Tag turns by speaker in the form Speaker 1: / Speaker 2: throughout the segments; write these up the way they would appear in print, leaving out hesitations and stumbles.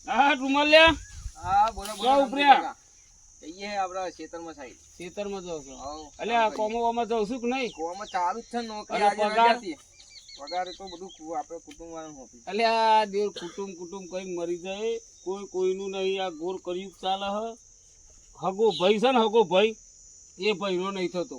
Speaker 1: હા રૂમાલ લે.
Speaker 2: હા બોલો બોલો.
Speaker 1: ક્યાં ઉપર્યા?
Speaker 2: જઈએ આપડા ખેતરમાં સાઈડ.
Speaker 1: ખેતરમાં જાવ છો?
Speaker 2: હાઉ.
Speaker 1: એટલે આ કોમોવામાં જાવ છું કે નહીં?
Speaker 2: કોમાં ચાલુ જ છે ને નોકરી.
Speaker 1: અને
Speaker 2: આજે
Speaker 1: પગાર?
Speaker 2: રજા હતી. પગાર તો બધું આપણે કુટુંબ વાળાનું હોતું.
Speaker 1: એટલે આ દેવ કુટુંબ કઈ મરી જાય, કોઈ કોઈનું નહીં. આ ગોર કર્યું ચાલે હ. હગો ભાઈ છે ને, હગો ભાઈ એ ભાઈનો નહીં થતો.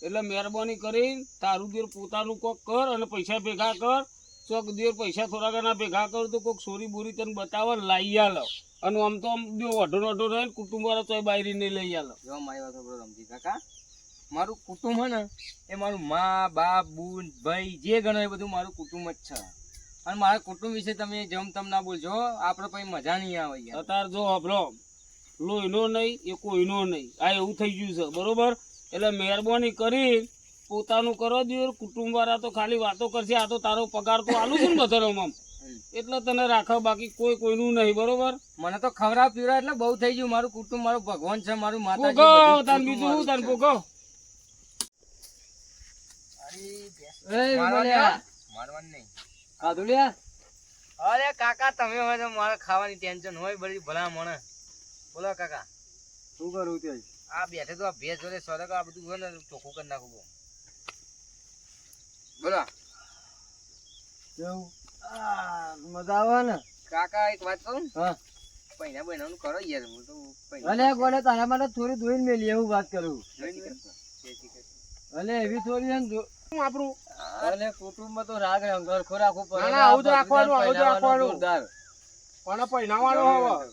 Speaker 1: એટલે મહેરબાની કરીને તારું દેર પોતાનું કોક કર અને પૈસા ભેગા કર. ચોક દેર પૈસા થોડા ઘણા ભેગા કર તો કોઈક સોરી બોરી તને બતાવે લાવી આલો. અને આમ તો આમ જો અઢો રહે કુટુંબ વાળા તો બાયરી નહીં લઈ આલો.
Speaker 2: જો મારી વાત સાંભળો રમજી કાકા, મારું કુટુંબ હે ને એ મારું મા બાપ બુન ભાઈ જે ગણો એ બધું મારું કુટુંબ જ છે. અને મારા કુટુંબ વિશે તમે જેમ તેમ ના બોલજો, આપણે પછી મજા નહીં આવે યાર.
Speaker 1: અત્યારે જો હભરો લોહીનો નહીં એ કોઈનો નહીં, આ એવું થઈ ગયું છે બરોબર. એટલે મહેરબાની કરી પોતાનું કરો દે. કુટુંબ વાળા તો ખાલી વાતો કરશે. આ તો તારો પગાર તો આલું છે ને બધામાં, એટલે તને રાખો, બાકી કોઈ કોઈનું નહીં બરોબર.
Speaker 2: મને તો ખવડાવ પીવડાવ એટલે બહુ થઈ ગયું. મારું કુટુંબ મારું ભગવાન છે, મારું માતા
Speaker 1: પોગો તાન બીજું હું તાન પોગો.
Speaker 2: મારવાનું નહીં. અરે કાકા તમે હોય તો મારે ખાવાની ટેન્શન હોય બધી ભલા મને. બોલો કાકા
Speaker 3: શું કરું ત્યાં?
Speaker 2: આ બેઠે તો આ ભેજ જોડે સોદા આ બધું હોય ને ચોખ્ખું કરી નાખું. બોલો
Speaker 3: કેવું? મજા આવે ને
Speaker 2: કાકા એક વાત કહું?
Speaker 3: હા.
Speaker 2: પૈણા બહેનાનું કરો યાર. હું તો
Speaker 3: અલે ગોળે તારા માટે થોડી ધોઈને મેલી એવું વાત કરું. અલે એવી થોડી છે ને
Speaker 1: આપણું
Speaker 3: અલે કુટુંબમાં તો રાગ રંગરખો રાખવું પડે.
Speaker 1: ના, ના, આવું જ રાખવાનું, આવું જ રાખવાનું.
Speaker 3: જોરદાર.
Speaker 1: પણ પૈણાવાળો હવે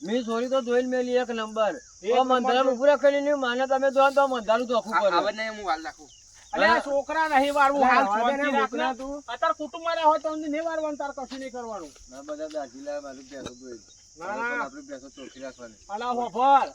Speaker 3: મી છોરી તો ધોઈને મેલી એક નંબર.
Speaker 1: એક
Speaker 3: ઓ
Speaker 1: નંબર
Speaker 3: મંદરાનું પૂરા કરી નહીં માને તમે જો તો મંદરાનું ધોખું પડે.
Speaker 2: આવત નહીં હું વાલ રાખું.
Speaker 1: અલે આ છોકરા નહીં વાળવું. હાલ શાંતિ રાખ ને.
Speaker 3: મોકલા તું.
Speaker 1: અત્યારે કુટુંબમાં રહ્યા હોય તો અમને નહીં વાળવાનું, તાર કશું નહીં કરવાનું.
Speaker 3: ના બધા દાજી લાવે મારું ભેંસો ધોઈ.
Speaker 1: ના, ના.
Speaker 3: આપણી ભેંસો ચોખ્ખી રાખવાની.
Speaker 1: અને હોભર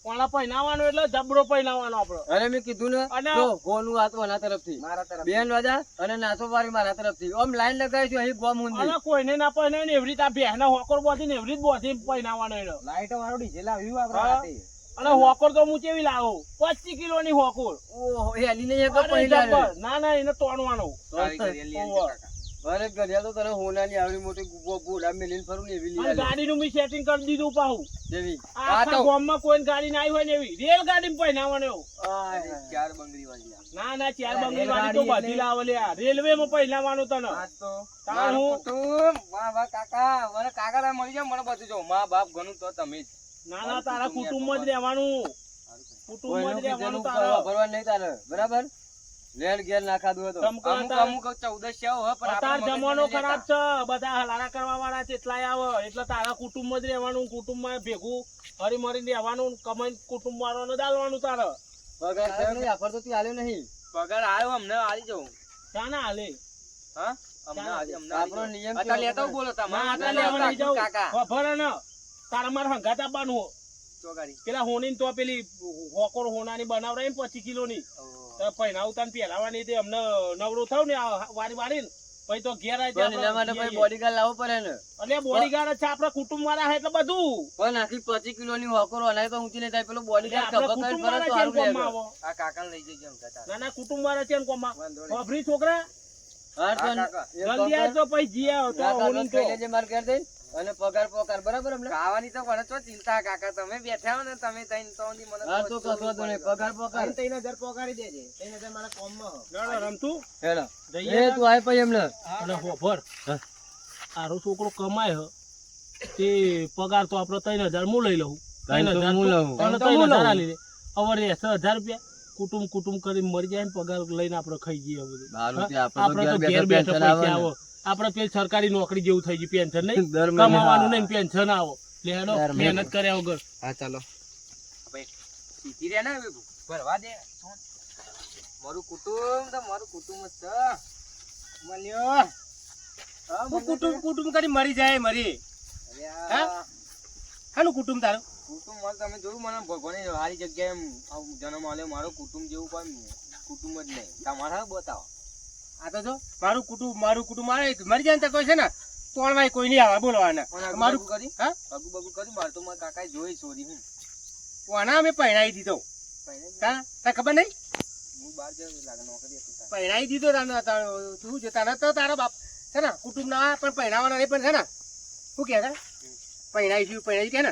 Speaker 1: કોણા પૈણાવાનો એટલે જબરો પૈણાવાનો આપણો.
Speaker 3: અરે મેં કીધું ને
Speaker 1: અને-
Speaker 3: જો ગોનું હાથ મારા તરફથી
Speaker 2: મારા તરફ
Speaker 3: બેન વાજા અને નાસો વાળી મારા તરફથી આમ લાઈન લગાવીશું અહીં ગોમ ઊંધી.
Speaker 1: અને કોઈને ના પૈણાય ને એવી રીતે આ બેહના હોકર બોધી ને એવી રીતે બોધી પૈણાવાનો એનો.
Speaker 2: લાઈટો વાળો ડીજે લાવ્યું આપણે
Speaker 1: હા.
Speaker 2: રાતે.
Speaker 1: અને હોકર તો હું કેવી લાવું 25 કિલોની હોકર.
Speaker 3: ઓહો એ હલી નહીં એક
Speaker 1: અરે
Speaker 3: પહેલા
Speaker 1: જબર. ના ના એને તોડવાનો.
Speaker 2: સારી કરી લઈએ
Speaker 1: ઓહો.
Speaker 2: કાકા.
Speaker 3: અરે ઘડિયા તો તને હોનાની આવડી મોટી ગોડા મેલીને ફરું ને એવી
Speaker 1: અને
Speaker 3: લીલા
Speaker 1: ગાડીનું મેં સેટિંગ કરી દીધું પાહું.
Speaker 3: જેવી
Speaker 1: આખા ગામમાં કોઈ ગાડી ના આવી હોય ને એવી રેલ ગાડી પૈણાવાનો એવું.
Speaker 2: ચાર બંગડી વાળી લાવ.
Speaker 1: ના ના ચાર બંગલી વાળી તો બધી લાવે લ્યા. રેલવે માં પૈણાવાનું તને.
Speaker 2: આજ તો
Speaker 1: તાર
Speaker 2: મારું
Speaker 1: હું-
Speaker 2: કુટુંબ, વાહ વાહ કાકા, મને કાકા ના મળી જાય મને બધું જો મા બાપ ઘણું તો તમે જ.
Speaker 1: ના ના તારા કુટુંબમાં જ રહેવાનું. કુટુંબમાં જ રહેવાનું તારે.
Speaker 3: વાપરવા નહીં તારે બરાબર લેણ ઘેર નાખા દો તો
Speaker 1: તમ
Speaker 2: અમુક
Speaker 1: તાર-
Speaker 2: અમુક 1400 હોય પણ
Speaker 1: અત્યાર
Speaker 2: આપણા
Speaker 1: જમાનો
Speaker 2: મગજને
Speaker 1: ખરાબ
Speaker 2: લેતા.
Speaker 1: છે. બધા હલારા કરવા વાળા કેટલાય આવે. એટલે તારા કુટુંબમાં જ રહેવાનું. કુટુંબમાં ભેગું હરી મરીને રહેવાનું. કમાઈને કુટુંબ વાળાને દાલવાનું તારે.
Speaker 3: પગાર થયો નહીં આફર તો તું આલ્યો નહીં
Speaker 2: પગાર આવ્યો અમને આલી જાઉં.
Speaker 1: શા ના હાલે?
Speaker 2: હા અમને આલી અમને
Speaker 3: આપણો
Speaker 2: આલી
Speaker 3: નિયમ
Speaker 2: જાઉં.
Speaker 3: કેવો
Speaker 2: અત્યારે લેતા
Speaker 3: ખબર?
Speaker 2: બોલો તમે.
Speaker 1: ના,
Speaker 2: અત્યારે
Speaker 1: અત્યારે લેવા
Speaker 2: લેવા
Speaker 1: નહીં જાઉં.
Speaker 2: કાકા
Speaker 1: ખબર હે ને? તારા મારે હંગાત આપવાનું હો.
Speaker 2: ચોગાડી.
Speaker 1: પેલા હોની તો પેલી હોકોર હોનાની બનાવરાય ને 25 કિલોની પૈણા ઉતાર પહેરાવાની તે અમને નવરો થાવ ને આ વારી વારીને પછી તો ઘેર આવી
Speaker 3: પણ એના માટે પછી બોડીગાર્ડ લાવવો પડે ને
Speaker 1: એટલે બોડીગાર્ડ છે આપડા કુટુંબ વાળા એટલે બધું
Speaker 3: પણ આખી 25 કિલોની હોકરો અનાય તો ઊંચી નહીં થાય પેલો બોડીગાર્ડ
Speaker 1: આપડા
Speaker 3: ખભા
Speaker 1: કુટુંબ
Speaker 3: કરીને ફરે
Speaker 1: વાળા
Speaker 3: તો
Speaker 1: છે
Speaker 3: સારું
Speaker 1: ને કોમમાં
Speaker 3: લાગે.
Speaker 1: આવો.
Speaker 2: આ કાકાને લઈ જજો એમ કહેતા.
Speaker 1: ના ના કુટુંબ વાળા છે ને કોમમાં
Speaker 2: વાંધો નહીં.
Speaker 1: ખબરી છોકરા
Speaker 3: હા તો
Speaker 2: હા, કાકા.
Speaker 3: એક
Speaker 1: જલ્દી
Speaker 3: કામ
Speaker 1: આવજો પછી જી આવો
Speaker 3: કર,
Speaker 1: તો
Speaker 3: રાત
Speaker 1: હોની
Speaker 3: રાત
Speaker 1: તો
Speaker 3: ખાઈ લેજે માર ઘેર જઈને અને પગાર પગાર બરાબર અમને
Speaker 2: ખાવાની તો મને તો ચિંતા કાકા તમે બેઠા હો ને તમે તઈને તો મને
Speaker 3: હા તો કશો તો નહીં પગાર પગાર
Speaker 2: 3000 પગારી દેજે. 3000 મારા કોમમાં હો.
Speaker 1: લડો રમતું
Speaker 3: હેલો
Speaker 1: જઈએ
Speaker 3: એ તું આય પછી એમને
Speaker 1: અને હોભર આરો છોકરો કમાય હ તે પગાર તો આપડે 3000 હું લઈ લઉં. 3000
Speaker 3: હું લઉં.
Speaker 1: અને
Speaker 3: તો હું
Speaker 1: 3000
Speaker 3: લઉં.
Speaker 1: આલી દે. હવે રહેશે 1000 રૂપિયા કુટુંબ કરીને મરી જાય ને પગાર લઈને આપણે ખાઈ જઈએ બધું.
Speaker 3: દારૂ થી
Speaker 1: આપણે તો ઘેર બેઠા પૈસા આવો. આપણે પેલી સરકારી નોકરી જેવું થઈ ગયું પેન્શન નહીં
Speaker 3: દર મહિને
Speaker 1: કમાવાનું નહીં પેન્શન આવો લે હેડો
Speaker 3: દર મહિને.
Speaker 1: મહેનત કર્યા વગર.
Speaker 2: હા ચાલો ભાઈ સીધી રે ને હવે ભરવા દે. મારું કુટુંબ તો મારું કુટુંબ જ છે. મળ્યો. હા,
Speaker 1: કુટુંબ કરી મરી જાય મરી.
Speaker 2: અરે
Speaker 1: હા?
Speaker 2: આ
Speaker 1: હાનું કુટુંબ તારું?
Speaker 2: કુટુંબ માં તમે જોયું મને ભગવાને સારી જગ્યાએ જન્મ આલ્યો. મારો કુટુંબ જેવું કોઈ કુટુંબ જ નહીં. તમારા બતાવો.
Speaker 1: આ તો જો મારું કુટુંબ મારે મરી જાય ને તો કોઈ છે ને તોડવાય કોઈ નહીં આવે બોલવાના.
Speaker 2: પણ
Speaker 1: મારું
Speaker 2: અગુ કરી
Speaker 1: હા
Speaker 2: અગુ બગુ કરી માર તો મારા કાકાએ જોઈ ચોરી હું
Speaker 1: કોના અમે પહેરાવી દીધો.
Speaker 2: પહેણે જ
Speaker 1: હા તને ખબર નહીં
Speaker 2: હું બહાર જતો લાગે નોકરી હતી તારે.
Speaker 1: પહેરાવી દીધો તું છે તને તો તારા બાપ છે ને કુટુંબ ના પણ પહેરાવાના નહીં પણ છે ને શું કહે
Speaker 4: પૈણાઈશું કે ને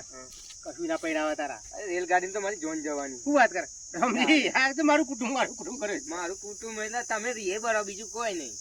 Speaker 4: કશું ના પૈણાવા તારા
Speaker 2: અરે રેલગાડી તો મારી જોન જવાની.
Speaker 4: શું વાત કરે રમજી આ તો મારું કુટુંબ કરે
Speaker 2: મારું કુટુંબ એટલે તમે રીએ બરાબર, બીજું કોઈ નહીં.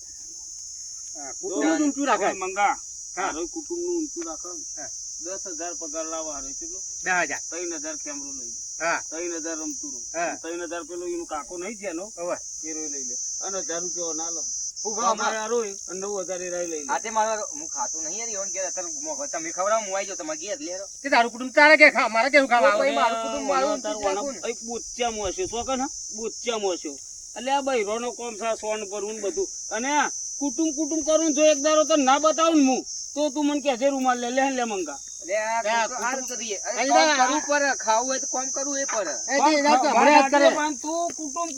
Speaker 4: કુટુંબ ઊંચું રાખે
Speaker 1: કોઈ મંગા
Speaker 4: હા.
Speaker 1: તારો કુટુંબ નું ઊંચું રાખો ને.
Speaker 4: હા.
Speaker 1: 10,000 પગાર લાવવા હારે કેટલો
Speaker 4: 10,000
Speaker 1: 3,000 કેમેરો લઈ લે,
Speaker 4: હા
Speaker 1: 3,000 રમતું રહું,
Speaker 4: હા
Speaker 1: 3,000 પેલો એનું કાકો નહીં જેનો
Speaker 4: હવે
Speaker 1: એ રોય લઈ લે અને 1,000 રૂપિયા ના લે
Speaker 2: ઉભો,
Speaker 1: અમારે આ રોય અને 9,000 એ રાય લઈ લે.
Speaker 2: આજે મારો હું ખાતું નહીં યાર, ઈવન કે અત્યારે મોંઘો તમે ખવડાવો, હું આવી જાઉં તમારે ઘેર લેરો.
Speaker 4: તે તારું કુટુંબ તારે કે ખા મારે કેવું ખાવા
Speaker 2: ભાઈ,
Speaker 4: આવે
Speaker 2: મારું કુટુંબ મારું
Speaker 1: તારું
Speaker 2: ઊંચું જ
Speaker 1: આના-
Speaker 2: રાખું ને.
Speaker 1: એક બોચ્ચામાં હશે શું કે ને બોચ્ચામાં હશે એટલે આ બૈરોનો કોમ છે સોન ભરવું ને બધું અને આ કુટુંબ કરું જો એક દારો તને ના બતાવું ને હું તો તું મને કહે છે રૂમાલ લે લે લે મંગા
Speaker 2: અરે આ
Speaker 4: આ
Speaker 2: કુટુંબ હારું કરીએ. અરે
Speaker 4: અરે
Speaker 2: કામ
Speaker 4: આ-
Speaker 2: કરવું પડે, ખાવું હોય તો કામ કરવું એ પડે.
Speaker 4: એ તે ના તો હમણાં યાદ કરે
Speaker 1: પણ તું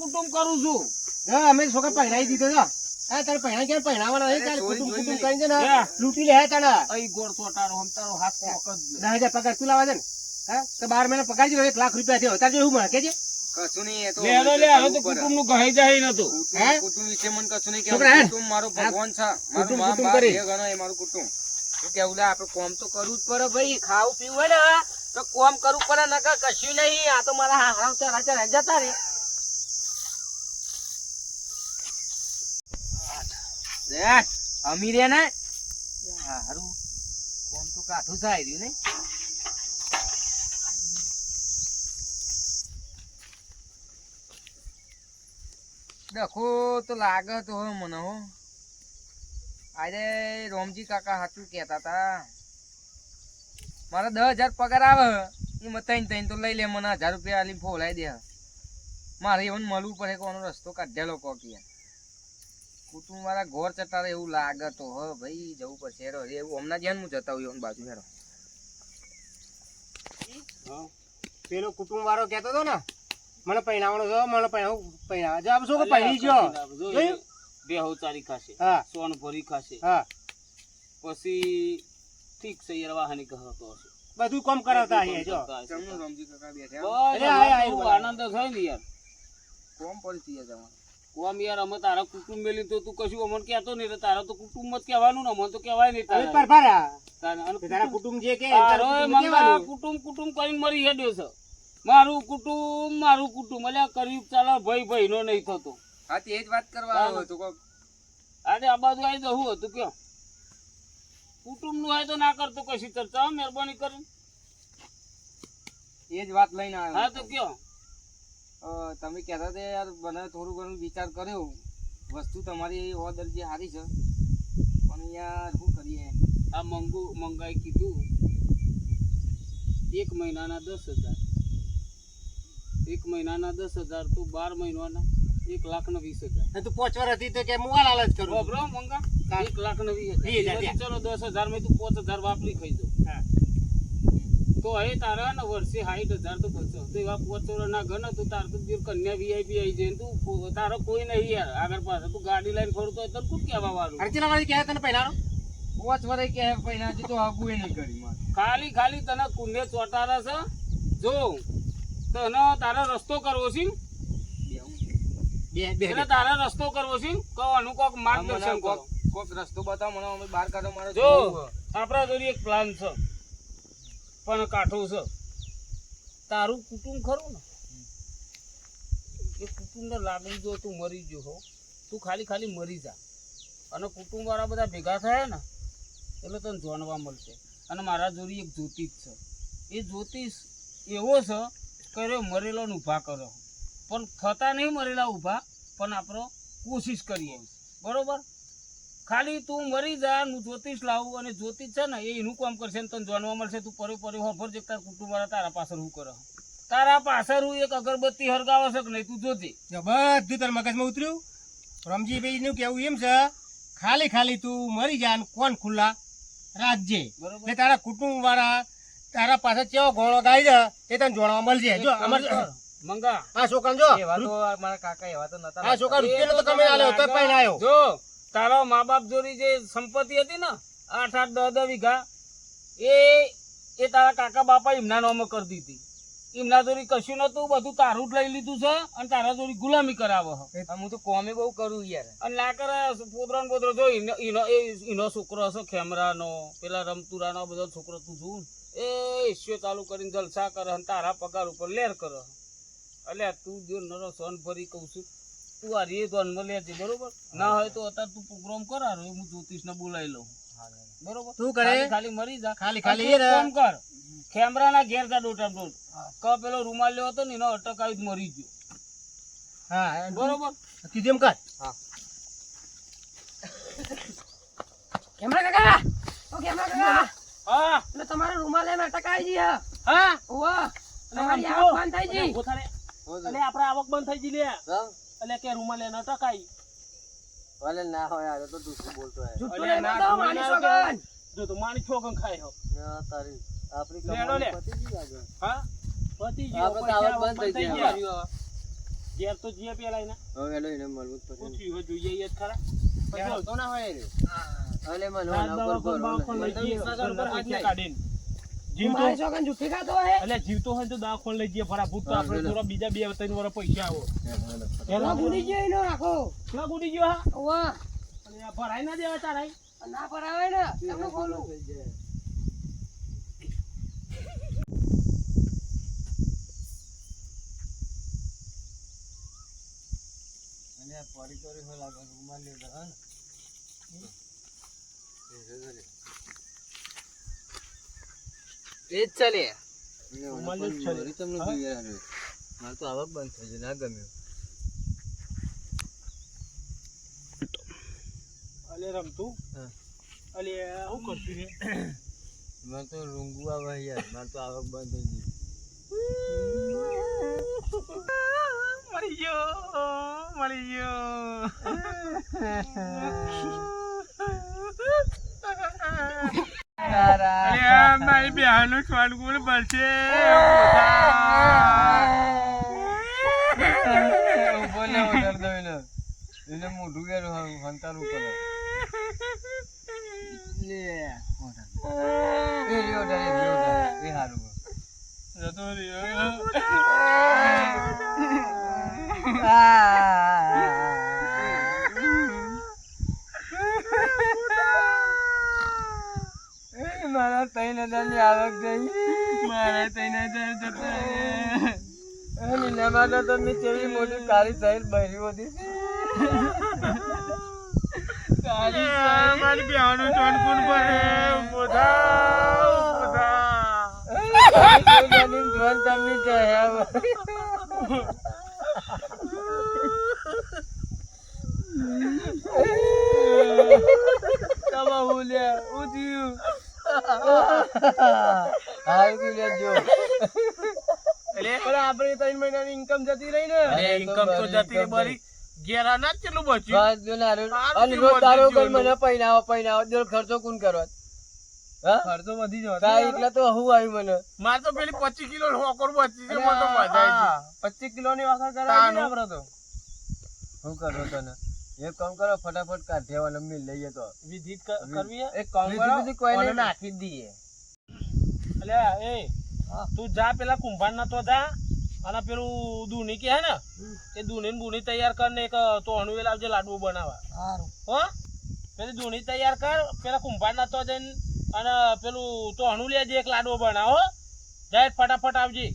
Speaker 1: કુટુંબ કરું છું
Speaker 4: હા અમે છોકરા પૈણાઈ દીધો છે હા તારે પૈણા ક્યાં પૈણાવાના નહીં તારે
Speaker 2: જોઈ-
Speaker 4: કુટુંબ
Speaker 2: જોઈ
Speaker 4: કુટુંબ
Speaker 1: લે.
Speaker 4: કરીને ને લૂંટી લે તારે
Speaker 1: અહીં ગોળ ચોટારો હમ તારો હાથ પકડ લે
Speaker 4: 10,000 પગાર તું લાવે છે ને હા તો 12 મહિના પગાર જેવો 1 લાખ રૂપિયા થયો તારે જેવું મળે કે છે
Speaker 2: કશું નહીં, એ તો
Speaker 1: લે હવે તો
Speaker 2: કરવું પડે.
Speaker 1: કુટુંબ નું ગહાઈ જાય નતું
Speaker 4: હે?
Speaker 2: કુટુંબ વિશે મને કશું નહીં
Speaker 4: છોકરા,
Speaker 2: કહેવું.
Speaker 4: હે?
Speaker 2: કુટુંબ મારું
Speaker 4: હા.
Speaker 2: ભગવાન છે, મારું
Speaker 4: કુટુંબ
Speaker 2: મા
Speaker 4: કુટુંબ
Speaker 2: બાપ
Speaker 4: કરી.
Speaker 2: જે ગણો એ મારું કુટુંબ. શું કેવું લે, આપણે કોમ તો કરવું જ પડે ભાઈ. ખાવું પીવું હોય ને તો કોમ કરવું પડે, નકર કશું નહીં. આ તો મારા હારામ ચાર જતા રે. અમીરે ને હારું કોમ તો કાઠું થાય રહ્યું ને. ડખો તો લાગે તો હવે મને હો. આજે રોમજી કાકા સાચું કહેતા હતા, મારા 10,000 પગાર આવે એમાં 3 તો લઈ લે, મને 1,000 રૂપિયા આલી ફોલાઈ દે. મારે એવું મળવું પડે, કોનો રસ્તો કાઢેલો કોકી. કુટુંબ વાળા ઘોર ચટારે એવું લાગે તો હ ભાઈ જવું પડશે. હેરો એવું હમણાં જ્યાં હું જતા હોય બાજુ હેરો.
Speaker 4: પેલો કુટુંબ વાળો કહેતો હતો ને મને પૈણાવાનો છે મને પૈણાવા જવાબ શું કે પૈણી ગયો જોયું?
Speaker 1: બેહુ ચારી ખાશે
Speaker 4: હા
Speaker 1: સોન ભરી ખાશે
Speaker 4: હા
Speaker 1: પછી ઠીક છે યાર વાહની કહતો હશે
Speaker 4: બધું કામ કરાવતા હે જો
Speaker 2: જમનું રમજી કાકા બેઠા.
Speaker 1: બસ
Speaker 4: અરે આય,
Speaker 1: અમારે બહુ
Speaker 4: આય.
Speaker 1: આનંદ થાય ને યાર
Speaker 2: કોમ પડી જવાનું.
Speaker 1: કોમ યાર અમે તારા કુટુંબ મેલી તો તું કશું અમને કહેતો નહીં એટલે તારા તો કુટુંબ જ કહેવાનું ને અમને તો કહેવાય નહીં
Speaker 4: હવે
Speaker 1: તારા.
Speaker 4: પરભારા
Speaker 1: અને
Speaker 4: તે તારા કુટુંબ જે કે
Speaker 1: તારો
Speaker 4: તારા
Speaker 1: એ
Speaker 4: કુટુંબ
Speaker 1: મંગા
Speaker 4: કહેવાનું.
Speaker 1: કુટુંબ કરીને મરી હેડ્યો છે મારું કુટુંબ એટલે કર્યું ચાલો ભાઈ નો નહીં થતો
Speaker 2: હા તે જ વાત કરવા આવ્યો હતો કોક.
Speaker 1: આજે આ બાજુ આવી જવું હતું કયો કુટુંબ નું હોય તો ના કરતો કશી ચર્ચા મહેરબાની કરીને
Speaker 2: એ જ વાત લઈને આવ્યો
Speaker 1: હા
Speaker 2: હતો.
Speaker 1: તો કયો
Speaker 2: તમે કહેતા હતા યાર મને થોડું ઘણું વિચાર કર્યો, વસ્તુ તમારી ઓર્ડર જે સારી છે પણ યાર શું કરીએ.
Speaker 1: આ મંગાઈ કીધું 1 મહિનાના 10,000 1 મહિનાના 10,000 તો 12 મહિનાના 1,20,000
Speaker 4: અને તું 5 વર્ષ હતી તો કે હું આ લાલચ કરું
Speaker 1: બરાબર મંગા
Speaker 4: હા.
Speaker 1: 1,20,000 ચલો 10,000 માં તું 5,000 વાપરી ખાઈ દો
Speaker 4: હા.
Speaker 1: તો હવે તારા ને વર્ષે 60,000 તો બચો તો એવા 5 વર્ષ ના ગણ તો તાર તો દીર કન્યા વીઆઈપી આવી જાય તું તારો કોઈ નહીં યાર આગળ પાછળ તું ગાડી લઈને ફરતો હોય તો કોણ કહેવા વાળું
Speaker 4: અરે ચલા વાળી કહે તને પૈણાનો
Speaker 2: 5 વર્ષ કે પૈણા હજી તો આગું એ નહીં કરી મારે.
Speaker 1: ખાલી તને કુંડે ચોટારા છે જો તને તારા રસ્તો કરવો છે
Speaker 4: બે
Speaker 1: એટલે તારા રસ્તો કરવો છે કહો આનું કોક માર્ગદર્શન કરો
Speaker 2: કોક રસ્તો બતાવો મને, અમે બહાર કાઢો મારે
Speaker 1: જો
Speaker 2: જોવું છે.
Speaker 1: આપણા જોડે એક પ્લાન છે પણ કાઠું છે તારું કુટુંબ ખરું ને એ કુટુંબને લાગણી જો તું મરી ગયો હો તું ખાલી મરી જા અને કુટુંબ વાળા બધા ભેગા થયા ને એટલે તને જાણવા મળશે. અને મારા જોડે એક જ્યોતિષ છે એ જ્યોતિષ એવો છે કે એ મરેલો ને ઊભા કરો પણ થતા નહીં મરેલા ઊભા પણ આપણે કોશિશ કરીએ બરોબર. ખાલી તું મરી જા હું જ્યોતિષ લાવું અને જ્યોતિષ છે ને એ એનું કામ કરશે ને તને જાણવા મળશે તું પરે હોફર જે તાર કુટુંબ વાળા તારા પાછળ હું કરે તારા પાછળ હું એક અગરબત્તી હરગાવે છે કે નહીં તું જોજે.
Speaker 4: જો બધું તારા મગજમાં ઉતર્યું રમજીભાઈ નું કેવું એમ છે ખાલી તું મરી જા ને કોણ ખુલ્લા રાખજે
Speaker 1: બરોબર
Speaker 4: એટલે તારા કુટુંબ વાળા તારા પાસે કેવો ગોળો ગાઈ દે એ તને જોડવા મળશે. જો અમાર
Speaker 1: મંગા
Speaker 4: આ છોકરા જો
Speaker 2: એવા તો મારા કાકા એવા તો નતા.
Speaker 4: આ છોકરા રૂપિયા તો તમે આલ્યો તો પૈણ આવ્યો
Speaker 1: જો તારા મા બાપ જોડી જે સંપત્તિ હતી ને 8-8 10 વીઘા એ તારા કાકા બાપા એમના નામે કરી દીધી. એમના જોડી કશું નતું બધું તારું જ લઈ લીધું છે અને તારા જોડી ગુલામી કરાવે છે.
Speaker 2: હું તો કોમે બહુ કરું યાર.
Speaker 1: અને ના કરે પોતરો જો એનો છોકરો હશે ખેમરાનો પેલા રમતુરાનો બધો છોકરો તું જોઉં એ ઈસ્યો ચાલુ કરીને જલસા કરે અને તારા પગાર ઉપર લેર કરે. અલ્યા તું જો નરો સોન ભરી કહું છું, તું આ રે તો અન્ન લેજે, બરોબર? ના હોય તો અત્યારે તું પ્રોગ્રામ કરારો, હું જ્યોતિષને બોલાવી લઉં, બરોબર?
Speaker 4: શું કરે?
Speaker 1: ખાલી મરી જા.
Speaker 4: ખાલી
Speaker 1: અને તું એક કામ કર, ખેમરાના ઘેર જા ડોટા ડોટ. પેલો રૂમાલ લેવો હતો ને એનો અટક આવી મરી ગયો,
Speaker 4: હા
Speaker 1: બરોબર?
Speaker 4: કીધું એમ કર.
Speaker 3: કેમરા કાકા ઓ કેમરા કાકા
Speaker 1: હા
Speaker 3: એટલે તમારો રૂમાલ એમ અટકાઈ જી હે
Speaker 1: હા
Speaker 3: ઓવા તમારી આવક બંધ થઈ જી
Speaker 1: ગોથાડે. અલે આપણે આવક બંધ થઈ ગઈ લે. અલે કે રૂમાલ એનો ટકાઈ.
Speaker 3: ભલે ના હોય આ તો તું શું બોલતો હે જુઠ્ઠું
Speaker 1: અલ્યા
Speaker 3: નહીં
Speaker 1: ના,
Speaker 3: બોલતો માની સોગન
Speaker 1: જો તો માણી છોકન ખાય હો.
Speaker 3: ના તારી આપણી
Speaker 1: લેડો લે.
Speaker 3: કમાણી પતી ગઈ આગળ
Speaker 1: હા પતી ગયો.
Speaker 3: આપણે તો આવક બંધ થઈ ગઈ.
Speaker 1: ઘેર તો જીએ પેલા એને
Speaker 3: હવે હેલો એને મળવું જ પડશે
Speaker 1: પૂછ્યું હોય જોઈએ ઈ જ ખરા.
Speaker 4: લેડો તો ના હોય રે.
Speaker 3: અલે મન
Speaker 1: રાત
Speaker 3: ના
Speaker 1: દવા
Speaker 3: ઉપર
Speaker 1: કોણ બાવ કોણ લઈ જઈએ, ઘરના પૈસા કાઢીને. જીવતો
Speaker 3: મારી સોગન જુઠ્ઠી ખાતો હે
Speaker 1: એટલે જીવતો હોય તો દવા કોણ લઈ જઈએ ફટાફટ, તો આપણે થોડા બીજા 2-3 વર્ષ પૈસા આવો.
Speaker 3: એનો ભૂલી ગયો એનો આખો
Speaker 1: ના ગુડી ગયો હા.
Speaker 3: ઓવા
Speaker 1: અને આ ભરાય ના દેવા તારાય.
Speaker 3: ના પરાવે ને તમને બોલું અને પડી કરી હોય લાગે રૂમાલ લે હે એ જ ચાલે
Speaker 1: રૂમાલ જ ચાલે.
Speaker 3: તમને જોઈએ રે માર તો આવક બંધ થઈ ગઈ ના ગમ્યું
Speaker 1: અલે રમતું
Speaker 3: હા.
Speaker 1: અલે શું કરતી રે?
Speaker 3: મને તો રૂંગુ આવે યાર માર તો આવક બંધ થઈ ગઈ
Speaker 1: મરી ગયો. અરે મારી બહેનનું સ્વર્ગુણ બનશે.
Speaker 3: બોલે ઓર્ડર દો એને મોઢું કે હંતારું કરે લે ઓર્ડર એ ઓર્ડર એ હારું
Speaker 1: જતો રહ્યો.
Speaker 3: મારા 3000 ની આવક ગઈ
Speaker 1: મારા 3000 જતા રહ્યા.
Speaker 3: એના માટે તમે કેવી મોટી કાળી સાઈલ ભરી હતી કાળી સાઈલ
Speaker 1: મારી બહેનનું સ્વર્ગુણ બને. ઊભો થા, ઊભો થા.
Speaker 3: ધ્વન તમને ચહેરા તમે બોલ્યા ઉઠ્યું હારું કે લેજો
Speaker 1: પણ આપણે 3 મહિનાની ઇન્કમ જતી રહી ને.
Speaker 3: અરે
Speaker 1: ઇન્કમ તો જતી રહી મારી. ઘેરા ના કેટલું બચ્યું?
Speaker 3: બસ જો નારું અને રોજ તારો કર મને પૈનાવો દિલ ખર્ચો કોણ કરવા હા
Speaker 1: ખર્ચો વધી જતો.
Speaker 3: તા એકલા તો હું આવી મને
Speaker 1: માર તો પેલી 25 કિલો હોકર બચી છે. મને તો મજા આવી.
Speaker 3: 25 કિલોની વાખર કરાવી ને આપણે તો હું કરો તને એક કામ કરો ફટાફટ કાઢેવાને મિલ લઈએ તો
Speaker 1: વિધિત કરવી હે?
Speaker 3: એક કામ કરો કોઈને નાખી દઈએ
Speaker 1: અલ્યા એ તું જા પેલા કુંભાર ના તો જા અને પેલું દૂની કે હે ને એ દૂની ને બુની તૈયાર કર ને એક તો અણુએ લાવજે લાડુ બનાવવા.
Speaker 3: સારું
Speaker 1: હો પેલી દૂની તૈયાર કર, પેલા કુંભાર ના તો જઈને અને પેલું તો અણુ લેજે એક લાડવો બનાવો. જાય ફટાફટ આવજે.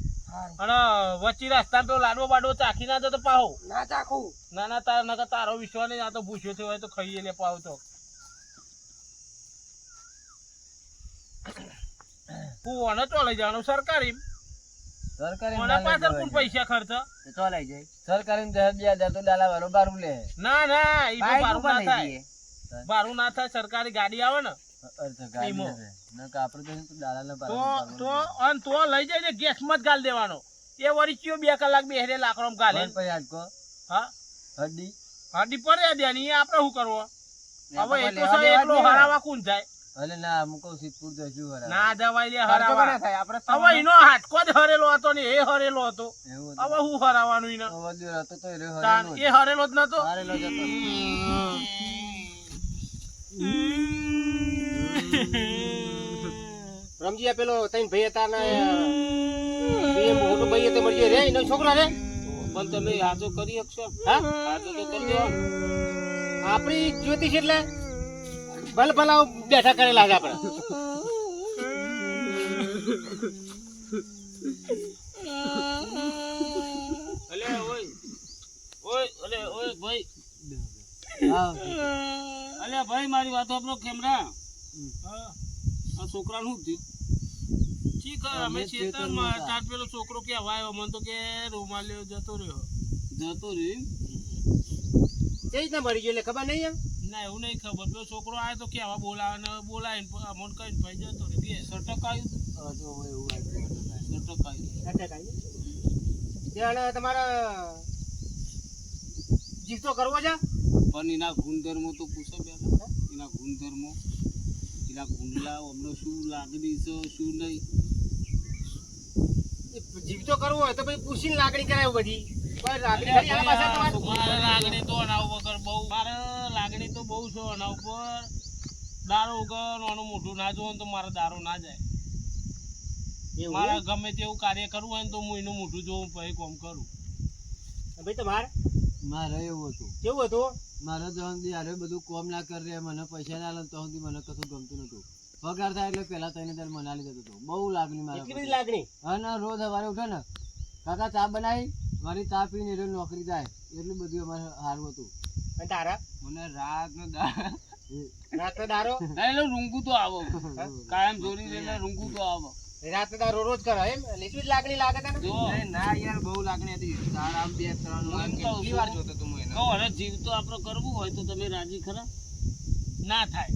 Speaker 1: અને વચ્ચે રસ્તા પેલો લાડવો બાડવો ચાખી ના તો પાહો
Speaker 3: ના ચાખું
Speaker 1: ના તાર નકર તારો વિશ્વાસ નહીં. આ તો ભૂસ્યો થયો હોય તો ખાઈએ લે પાવ તો. હું ઓને તો લઈ જવાનું સરકારી.
Speaker 3: સરકારી
Speaker 1: ઓને પાછળ કોણ પૈસા ખર્ચ?
Speaker 3: તો લઈ જાય સરકારી 10,000 તો ડાલા વાળો બારું લે
Speaker 1: ના ઈ તો
Speaker 3: બાઈક
Speaker 1: બારું
Speaker 3: ઉપર
Speaker 1: ના
Speaker 3: લઈ
Speaker 1: થાય.
Speaker 3: જઈએ.
Speaker 1: બારું ના થાય. સરકારી ગાડી આવે ને
Speaker 3: અર્થ ગાડી
Speaker 1: ઈમો.
Speaker 3: છે ન કે આપણે તો ડાલા ના
Speaker 1: તો લઈ જાય ગેસ માં જ ગાલ દેવાનો. એ વળી કયો 2 કલાક બેહરે લાકડો ગાલે.
Speaker 3: યાદ કો
Speaker 1: હા
Speaker 3: હड्डी
Speaker 1: હાડી પડે દેની. એ આપણે શું કરવો? હવે એ તો
Speaker 3: લેવા
Speaker 1: સર
Speaker 3: દેવા
Speaker 1: એટલો
Speaker 3: જ ને.
Speaker 1: હરાવા કોણ જાય?
Speaker 3: અલે ના મુકો સિદ્ધપુર જશું હરા
Speaker 1: ના જવાય લે હરાવા.
Speaker 3: થાય આપણે
Speaker 1: હવે એનો હાટકો જ હરેલો હતો ને એ હરેલો હતો.
Speaker 3: એવું
Speaker 1: હવે હું હરાવાનું એને?
Speaker 3: વધ્યો હતો તો એ
Speaker 1: તાન એ હરેલો જ નતો.
Speaker 3: હારેલો જતો
Speaker 4: રમજી આ પેલો તઈન ભાઈ હતા ને બે મોટો ભાઈ હતો મરજે રે એનો છોકરા રે
Speaker 1: પણ તમે હાજો કરી શકશો?
Speaker 4: હા
Speaker 1: હાજો તો કરજો.
Speaker 4: આપણી જ્યોતિષ એટલે ભલે ભલા બેઠા કરેલા છે આપણે
Speaker 1: અલે ઓય ઓય અલે ઓય ભાઈ
Speaker 3: હા
Speaker 1: અલે ભાઈ મારી વાત આપણો કેમેરા આ છોકરાનું શું થયું
Speaker 5: ઠીક હે, અમે ખેતરમાં તાર પેલો છોકરો કે આવ્યો મને તો કે રૂમાલ લેવો જતો રહ્યો.
Speaker 1: જતો રહ્યું
Speaker 4: કઈ રીતના મરી ગયો એટલે ખબર નહીં એમ
Speaker 5: ના એવું નહીં ખબર, પેલો છોકરો આવ્યો તો કેવા બોલાવે બોલાવીને અમોન કહીને ભાઈ જતો રહ્યો. બે
Speaker 1: સટક આવ્યું સટક આવ્યું
Speaker 4: ત્યાં તમારે જીતો કરવો છે
Speaker 1: પણ એના ગુણધર્મો તો પૂછો પેલા એના ગુણધર્મો એના ગુંડલા અમને શું લાગણી છે શું નહીં
Speaker 4: જીવતો કરવો હોય તો પછી પૂછીને લાગણી કરાય બધી પણ લાગણી કરી આના પાસે તમારે
Speaker 5: મારે લાગણી તો અનાવ વગર બહુ, મારે લાગણી તો બહુ છે અનાવ પર. દારૂ વગર નાનું મોઢું ના જોવે ને તો મારે દારૂ ના જાય.
Speaker 4: એવું
Speaker 5: મારે
Speaker 4: એમ?
Speaker 5: ગમે તેવું કાર્ય કરવું હોય ને તો હું એનું મોઢું જોઉં પછી કોમ કરું.
Speaker 4: ભાઈ તમારે
Speaker 3: મારે એવું હતું.
Speaker 4: કેવું હતું
Speaker 3: મારે તો સુધી હારે બધું કોમ ના કરે મને પૈસા ના લે તો સુધી મને કશું ગમતું નતું. પગાર થાય એટલે પેલા તઈને ત્યારે મનાલી જતો હતો. બહુ લાગણી મારા
Speaker 4: એટલી
Speaker 3: પર.
Speaker 4: બધી લાગણી
Speaker 3: અને રોજ સવારે ઉઠે ને કાકા ચા બનાવી મારી ચા પીને એટલે નોકરી જાય એટલું બધું અમારે સારું હતું.
Speaker 4: અને તારા
Speaker 1: મને રાત નો
Speaker 4: રાતનો દારો
Speaker 1: એટલે રૂંગું તો આવો કાયમ જોડી એટલે રૂંગું તો આવો
Speaker 4: રાતનો દારો રોજ કરો એમ એટલે એટલી જ લાગણી લાગે તને
Speaker 1: જો
Speaker 2: ના યાર બહુ લાગણી હતી. તાર આમ બે ત્રણ
Speaker 1: હું એમ કહું
Speaker 2: કેટલી વાર
Speaker 1: છું.
Speaker 2: જોતો તું એને?
Speaker 1: કહો હવે જીવ તો આપણો કરવું હોય તો તમે રાજી ખરા
Speaker 5: ના થાય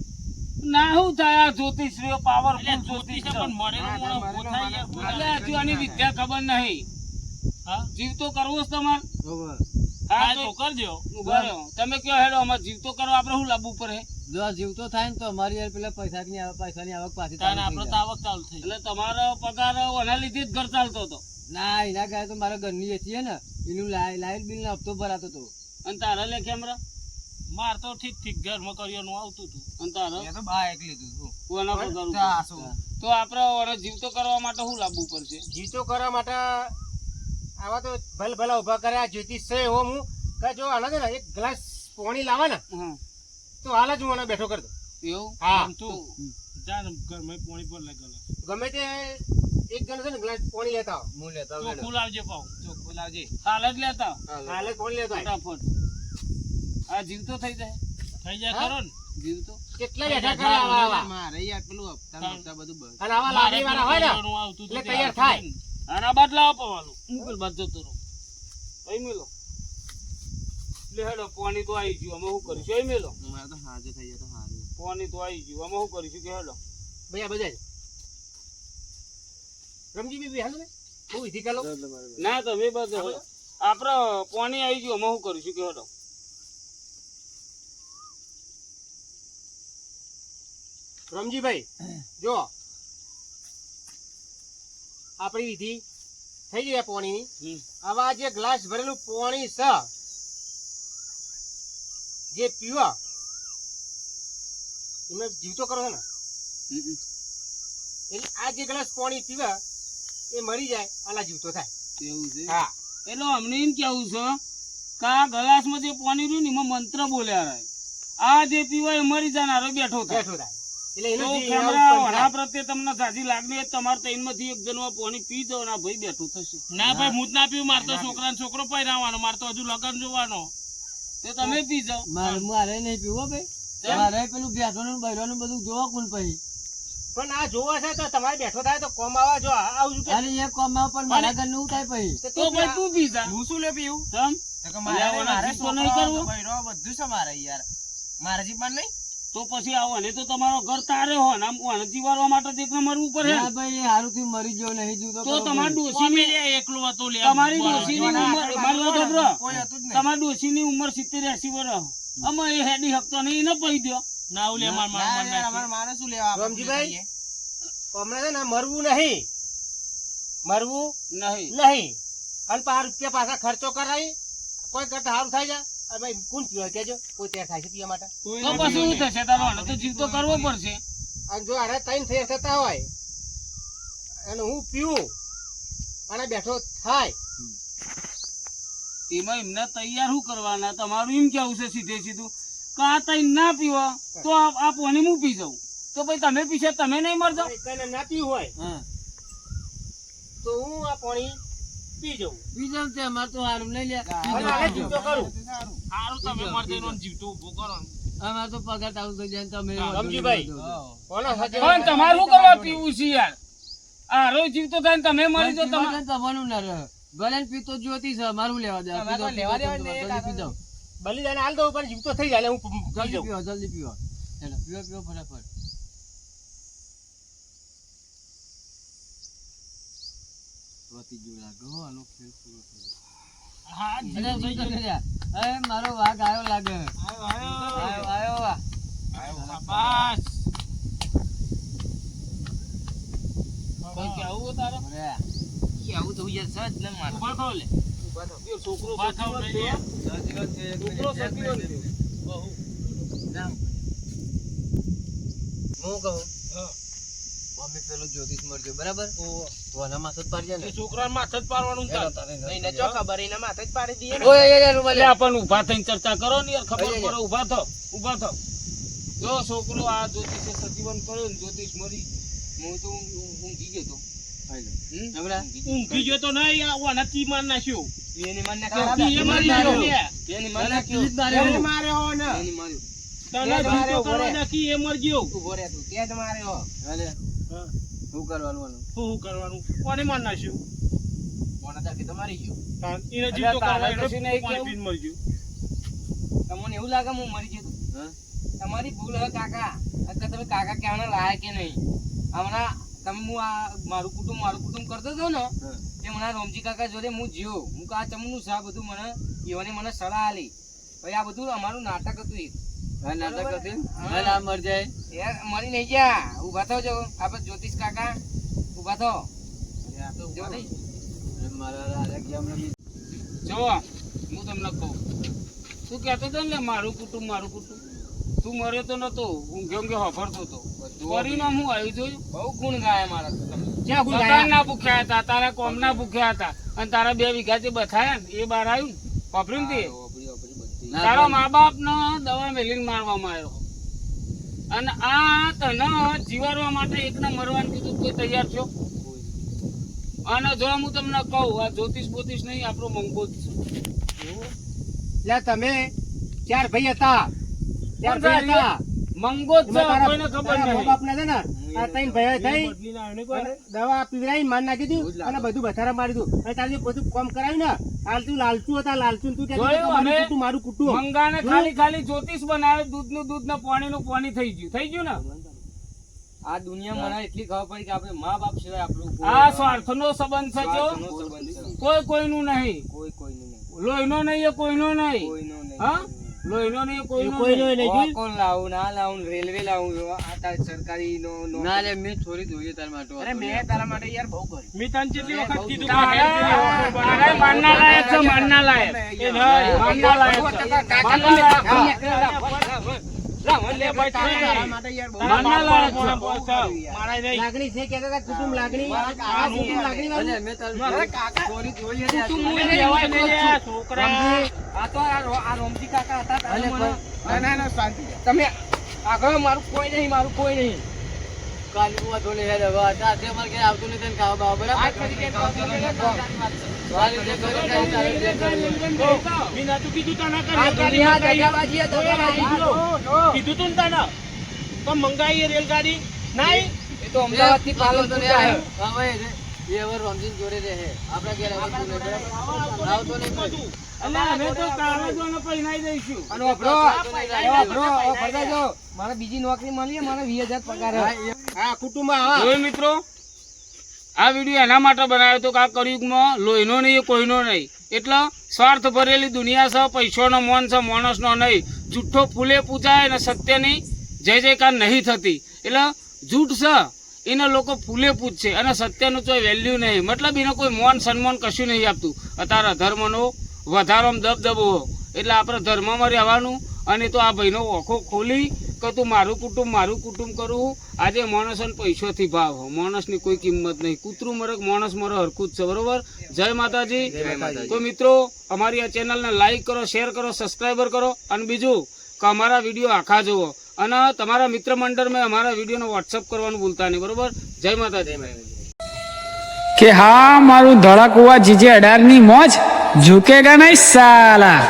Speaker 1: ના શું થાય આ જ્યોતિષીઓ પાવરફુલ
Speaker 5: એટલે જ્યોતિષ પણ મળેલું મોણો ઉભો થાય યાર.
Speaker 1: એટલે હજુ આની વિદ્યા ખબર નહીં
Speaker 5: હા
Speaker 1: જીવ તો કરવો જ તમારે
Speaker 3: બરોબર.
Speaker 1: હા
Speaker 5: હા
Speaker 1: તો
Speaker 5: તો કરજો.
Speaker 1: ઉભા રહો. તમે કયો હેડો અમારે જીવ તો કરવા આપણે શું લાવવું પડે
Speaker 3: જો આ જીવતો થાય ને તો અમારી યાર પેલા પૈસાની આવક પાછી
Speaker 5: તાને
Speaker 3: ચાલુ
Speaker 5: આપણે
Speaker 3: થઈ
Speaker 5: તો
Speaker 3: જાય.
Speaker 5: આવક ચાલુ થઈ.
Speaker 1: એટલે તમારો પગાર એના લીધે જ ઘર ચાલતો હતો
Speaker 3: ના એના કારણે તો મારા ઘરની એસી છે ને એનું લાઇટ બિલ નો હપ્તો ભરાતો હતો.
Speaker 1: અને તારા લે કેમેરા
Speaker 5: માર તો ઠીક ઠીક ઘરમાં કરિયાનું આવતું હતું.
Speaker 1: અને તારા
Speaker 2: એ તો બા એક લીધું તું.
Speaker 1: કોના પગાર ઉપર?
Speaker 2: ચારસો.
Speaker 1: તો આપણે હવે જીવ તો કરવા માટે શું લાવવું પડશે
Speaker 4: જીવતો કરવા માટે આવા તો ભલે ભલા ઉભા કર્યા જ્યોતિષ છે એવો હું કે જો આના છે ને એક ગ્લાસ પાણી લાવે ને
Speaker 1: હા
Speaker 4: તો હાલ જ હું આને બેઠો કરી દઉં
Speaker 1: એવું
Speaker 4: હા
Speaker 5: આમ તું જા ને ઘરમાં પાણી પર લઈ ગયો.
Speaker 4: ગમે તે એક જણ છે ને ગ્લાસ પાણી લેતા આવો.
Speaker 2: હું લેતા આવું
Speaker 5: ચોખ્ખું લાવજે પાવ.
Speaker 2: ચોખ્ખું લાવજે.
Speaker 1: હાલ જ લેતા
Speaker 4: હાલ જ પાણી લેતા આવો.
Speaker 1: ફટાફટ આ જીવ તો થઈ જાય
Speaker 5: થઈ જાય
Speaker 4: હા?
Speaker 5: ખરો ને?
Speaker 1: જીવ તો
Speaker 4: કેટલા બેઠા કરે આવા આવા
Speaker 2: મારે યાર પેલું હપ્તા બપ્તા બધું બંધ.
Speaker 4: અને આવા
Speaker 5: મારે
Speaker 4: લાગણી વાળા હોય ને
Speaker 5: કરિયાનું આવતું હતું
Speaker 4: એટલે
Speaker 5: તે
Speaker 4: તૈયાર
Speaker 5: આવતું
Speaker 4: થાય.
Speaker 5: નહીં.
Speaker 1: આના બાટલા અપાવવાનું મુકેલ બાદ જતો રહો અહીં મેલો લે હેડો પાણી તો આવી ગયું અમે શું કરીશું અહીં મેલો
Speaker 2: મારે તો હાજર થઈ જાય તો હારું.
Speaker 1: પાણી તો આવી ગયું અમે શું કરીશું કે હેડો
Speaker 4: ભૈયા બધા જ. રમજી બીબી હાલો ને હું વિધિ કરો
Speaker 1: ના તમે બધો આપણે પાણી આવી ગયું અમે શું કરીશું કે હેડો
Speaker 4: રમજીભાઈ જો આપણી વિધિ થઈ ગઈ આ પાણીની
Speaker 1: હમ.
Speaker 4: આવા જે ગ્લાસ ભરેલું પાણી છે જે પીવા એમને જીવતો કરો છો ને એટલે આ જે ગ્લાસ પાણી પીવા એ મરી જાય આલા જીવતો થાય
Speaker 1: એવું છે
Speaker 4: હા
Speaker 1: એટલે અમને એમ કેવું છે કે આ ગ્લાસમાં જે પાણી રહ્યું ને એમાં મંત્ર બોલ્યા રહે આ જે પીવાય એ મરી જાનારો બેઠો થાય
Speaker 4: બેઠો થાય એટલે એનું
Speaker 1: તો
Speaker 4: જીવ
Speaker 1: કેમેરા
Speaker 4: ઉત્પન્ન
Speaker 1: વડા
Speaker 4: થાય.
Speaker 1: પ્રત્યે તમને સાચી લાગણી હોય તમારે ત્રણમાંથી એક જણમાં પાણી પી જાવ ને આ ભાઈ બેઠું થશે
Speaker 5: ના ભાઈ હું જ ના પીવું. મારે તો છોકરાને છોકરો પહેરાવાનો, મારે તો હજુ લગન જોવાનો.
Speaker 1: તો તમે પી જાઓ
Speaker 3: મારે નહીં પીવો ભાઈ. મારે પેલું બેઠવાનું બૈરાનું બધું જોવા કોણ પછી.
Speaker 4: પણ આ જોવા છે તો તમારે બેઠો થાય તો કોમ આવા જો આવું કે
Speaker 3: અરે એ કોમમાં પણ મારા ઘરનું શું થાય પછી.
Speaker 1: તો ભાઈ તું પી જા
Speaker 2: હું શું લે પીવું?
Speaker 1: સમ
Speaker 2: તો કે
Speaker 1: અલ્યા,
Speaker 2: મારે
Speaker 1: ઓલા જીપ તો નહીં કરવું?
Speaker 2: બૈરો બધું છે મારે યાર. મારા જીવમાં નહીં.
Speaker 1: તો પછી આવો ને તો તમારો ઘર તારે હોય ને આમ ઓને જીવાડવા માટે તો એક મરવું પડે
Speaker 3: ના ભાઈ એ હારું થયું મરી ગયો નહીં જીવતો
Speaker 1: તો
Speaker 3: કરો
Speaker 1: તમારી
Speaker 3: ભાઈ.
Speaker 1: ડોશીની
Speaker 5: એકલો હતો લે.
Speaker 1: તમારી ડોશીની ઉંમર મારી વાત સાંભળો.
Speaker 2: કોઈ હતું જ નહીં.
Speaker 1: તમારી ડોશીની ઉંમર 70-80 વર્ષ અમે એ હેડી હકતો નહીં એને પહી દો
Speaker 5: ના ઓલે માર માર
Speaker 2: ના
Speaker 5: માર
Speaker 2: યાર, અમારે મારે શું લેવા? આપણે
Speaker 4: રમજીભાઈ?
Speaker 2: ખાઈએ.
Speaker 4: હમણાં છે ને મરવું નહીં મરવું
Speaker 1: નહીં
Speaker 4: નહીં અને 5 રૂપિયા પાછા ખર્ચો કરાવી કોઈ કરતા સારું થાય છે અને ભાઈ કોણ પીવા કેજો કોઈ તૈયાર થાય છે પીવા માટે
Speaker 1: તો પછી શું થશે તારો આને તો જીવ તો કરવો પડશે
Speaker 4: અને જો આને 3 તૈયાર થતા હોય અને હું પીવું અને બેઠો થાય
Speaker 1: એમાં એમને તૈયાર શું કરવાના તમારું એમ કેવું છે સીધે સીધું કે આ તઈ ના પીવો તો આ પાણી હું પી જાઉં તો ભાઈ તમે પીશે તમે નહીં મરજો
Speaker 4: કઈને ના પીવું હોય
Speaker 3: હા.
Speaker 4: તો હું આ પાણી પી જઉં
Speaker 3: બીજા છે અમારે તો હારું નહીં લે
Speaker 4: અને આગળ જીવતો કરું
Speaker 5: સારું તમે મારે જઈને જીવતો ઊભો કરો ને.
Speaker 3: અમારે તો પગાર તારું થઈ જાય ને તમે
Speaker 4: રમજીભાઈ. કોના સાથે
Speaker 1: પણ તમારે શું કરવા પીવું છે યાર આ રોજ જીવતો થાય ને તમે મરી જાઓ તમારે
Speaker 3: તમારું ના રહે ભલે ને પીતો જ્યોતિ છે અમારું લેવા દે જલ્દી પી જાઓ
Speaker 4: બલિદાન હાલ દઉં પણ જીવતો થઈ જાય એટલે હું પી
Speaker 3: જલ્દી
Speaker 4: જાઉં
Speaker 3: પીવો જલ્દી પીવો હેલો પીવો પીવો ફટાફટ રોતી જેવું લાગે હો આનો ખેલ પૂરો થયો
Speaker 5: હા
Speaker 3: અરે શું કરે લ્યા? અરે મારો વાઘ આવ્યો લાગે આવ્યો વા.
Speaker 5: બસ કોઈ કેવું તારે
Speaker 3: અરે
Speaker 2: આવું તો યાર સજ ને મારે
Speaker 5: ઉભા થાવ લે
Speaker 1: એ છોકરો
Speaker 5: ઉભા થાવ
Speaker 1: સતીવંત
Speaker 5: લઈ
Speaker 1: થયો. છોકરો સતીવંત થયો.
Speaker 3: હું કહું મમ્મી પેલો જ્યોતિષ મરજો બરાબર તો આના માથે જ પાડજે ને
Speaker 5: છોકરા માથે જ પાડવાનું તારે.
Speaker 2: એને જો ખબર એના માથે જ પાડી દઈએ
Speaker 3: ઓય યાર રૂમાલ
Speaker 1: એટલે આપણને ઊભા થઈને ચર્ચા કરો ને યાર ખબર પડે ઊભા થાવ ઊભા થાવ જો છોકરો આ જ્યોતિષે સતીવંત કર્યો ને જ્યોતિષ મરી હું તો ઊંઘી ગયો તો
Speaker 5: ઊંઘી ગયો તો નહીં આ ઓના તી માર નાખ્યો
Speaker 2: એની મન ને
Speaker 5: તી એ મારી નાખ્યો લે.
Speaker 2: એની મન
Speaker 3: મને
Speaker 2: ને
Speaker 3: કીધું જ માર્યો.
Speaker 4: એને માર્યો ને
Speaker 2: એની માર્યું
Speaker 5: તને જીવતો કરવા નાખી એ મર ગયો
Speaker 2: તું ભોરે તું તે જ માર્યો
Speaker 3: હાલે શું કરવાનું આનું?
Speaker 5: શું કરવાનું કોને માર નાખ્યું
Speaker 2: કોના તાકી તો મારી ગયો
Speaker 5: એને જીવતો કરવા
Speaker 1: તારે
Speaker 5: એટલે
Speaker 1: કશું નહીં
Speaker 5: પાણી
Speaker 1: કેવું?
Speaker 5: પીને મર ગયો
Speaker 2: તમને એવું લાગે હું મરી ગયો
Speaker 3: હા?
Speaker 2: તમારી ભૂલ હે કાકા અત્યારે તમે કાકા કહેવાના લાયક કે નહીં હમણાં તમે હું આ મારું કુટુંબ કરતો હતો ને તે મને રોમજી કાકા જોડે હું જીવો હું આ ચમનું છે આ બધું મને ઈવોને મને સલાહ આલી ભાઈ આ બધું અમારું નાટક હતું એક
Speaker 3: હા નાટક હતી હાલ આ મર જાય
Speaker 2: યાર મરી નહીં ગયા ઊભા થો જો આપણે જ્યોતિષ કાકા ઊભા થો જ્યોતિષ
Speaker 3: અરે મારા રાજા કેમ રમી
Speaker 1: જો હું તમને કહું તું કહેતો હતો ને મારું કુટુંબ તું મર્યો તો નતો ઊંઘ્યો ઊંઘ્યો હોભરતો હતો પરિણામ હું આવી જોયું
Speaker 2: બહુ ગુણ ગાય મારા તો તમે
Speaker 4: ક્યાં ગુણ
Speaker 1: બધાના
Speaker 4: ગાયા?
Speaker 1: ના ભૂખ્યા હતા તારા કોમના ભૂખ્યા હતા અને તારા 2 વીઘા જે બથાયા ને એ બહાર આવ્યું વાપર્યું ને તે
Speaker 3: ના
Speaker 1: તારા
Speaker 3: પણ-
Speaker 1: મા બાપ ને દવા મેલીને મારવામાં આવ્યો અને આ તને જીવાડવા માટે એકને મરવાનું કીધું કોઈ તૈયાર થયો અને જો હું તમને કહું આ જ્યોતિષ બોતિષ નહીં આપણો મંગોત છે
Speaker 4: લે તમે 4 ભાઈ હતા 4 ભાઈ હતા
Speaker 1: મંગોત છે
Speaker 4: એમાં
Speaker 1: કોઈને ખબર
Speaker 4: તારા
Speaker 1: નહીં
Speaker 4: બાપના છે ને આ 3 ભાઈઓ થઈ
Speaker 5: બદલીને આવ્યો ને કોઈ
Speaker 4: અને દવા પીવડાવી માર નાખી દીધું અને બધું બથારા મારી દીધું અને તારે જે બધું કામ કરાવ્યું ને હાલ તું લાલચુ હતા લાલચુ ને તું કહેતી
Speaker 1: જોયું
Speaker 4: તમારું
Speaker 1: અમે?
Speaker 4: કુટુંબ, મારું કુટુંબ
Speaker 1: મંગાને ખાલી જ્યોતિષ બનાવે દૂધનું દૂધ ને પાણીનું પાણી થઈ ગયું ને
Speaker 2: આ દુનિયા મને એટલી ખબર પડી કે આપણે મા બાપ સિવાય આપણું
Speaker 1: આ સ્વાર્થનો સંબંધ છે જો
Speaker 2: સ્વાર્થનો સંબંધ છે.
Speaker 1: કોઈ કોઈનું નહીં
Speaker 2: કોઈનું નહીં
Speaker 1: લોહીનો નહીં એ કોઈનો નહીં
Speaker 2: કોઈનો નહીં
Speaker 1: હા લોહીનો નહીં એ કોઈનો
Speaker 4: કોઈ
Speaker 1: નહીં
Speaker 4: નહીં
Speaker 2: ઓ કોણ લાવું ના લાવું રેલવે લાવું આ તાર સરકારી નો
Speaker 3: ના લે મેં છોરી જોઈએ તાર માટે
Speaker 2: અરે મેં તારા માટે યાર બહુ કર્યું
Speaker 5: મેં તને કેટલી વખત કીધું કે
Speaker 1: તારે માનના લાયક છે માનના લાયક એ નહીં, માનના લાયક છે માનના લાયક છે. માનના લાયક છે
Speaker 5: મારા નહીં
Speaker 4: લાગણી છે કહેતા હતા કુટુંબ લાગણી આ કુટુંબ લાગણી વાળું.
Speaker 3: અરે મેં તાર છોરી જોઈએ ને આ
Speaker 5: તું
Speaker 3: છોરી.
Speaker 5: મને કહેવાય નહીં લે, છોકરા
Speaker 2: આ તો આ રોમજી કાકા હતા તારે
Speaker 3: અરે
Speaker 2: મને-
Speaker 3: પણ-
Speaker 2: ના શાંતિ તમે આગળ મારું કોઈ નહીં
Speaker 3: કાલી બુઆ ધોલે હેડ હવે આજે અમારે ઘરે આવતું નથી ને ખાવા બાવા બરાબર સારી રીતે કરી તારે જે કરવું.
Speaker 5: મેં નતું કીધું તને કે
Speaker 2: આ
Speaker 5: રેલગાડી
Speaker 2: દુનિયા
Speaker 5: મંગાઈ.
Speaker 2: દગાબાજી છે, દગાબાજી.
Speaker 5: કીધું તું ને તને તો મંગાઈ એ રેલગાડી નહીં
Speaker 2: એ તો અમદાવાદથી પાલનપુર જાય.
Speaker 3: હા ભાઈ એ હવે રમજીન જોડે રહે આપણા ઘરે આવતું નહીં બરાબર આવતો નહીં કોઈ.
Speaker 1: એટલે અમે તો કાલે જ એને પહેરાઈ દઈશું
Speaker 2: અને ઓભરો, ફરતા જો. મારે બીજી નોકરી મળી મને 20,000 પગાર હે.
Speaker 4: આ કુટુંબમાં હા.
Speaker 1: જોયું મિત્રો આ વિડીયો એના માટે બનાવ્યો હતો કે આ કળિયુગમાં લોહીનો નહીં એ કોઈનો નહીં એટલે સ્વાર્થ ભરેલી દુનિયા છે પૈસાનો મોન છે માણસનો નહીં જૂઠો ફૂલે પૂજાય અને સત્યની જય જયકાર નહીં થતી એટલે જૂઠ છે એને લોકો ફૂલે પૂજશે અને સત્યનું કોઈ વેલ્યુ નહીં મતલબ એને કોઈ મોન સન્માન કશું નહીં આપતું અત્યારે ધર્મનો વધારોમાં દબદબો એટલે આપણે ધર્મમાં રહેવાનું અને તો આ ભાઈનો ઓખો ખોલી કે તું મારું કુટુંબ કરું આજે માણસને પૈસોથી ભાવ માણસની કોઈ કિંમત નહીં કૂતરું મરે માણસ મરે હરખું જ છે બરોબર જય માતાજી તો મિત્રો અમારી આ ચેનલને લાઈક કરો શેર કરો સબસ્ક્રાઈબર કરો અને બીજું કે અમારા વિડીયો આખા જુઓ અને તમારા મિત્ર મંડળમાં અમારા વિડીયોનો વોટ્સઅપ કરવાનું ભૂલતા નહીં બરોબર જય માતાજી
Speaker 6: કે હા મારું ધડાકુआ જીજે 18 ની મોજ ઝુકેગા નહીં સાલા.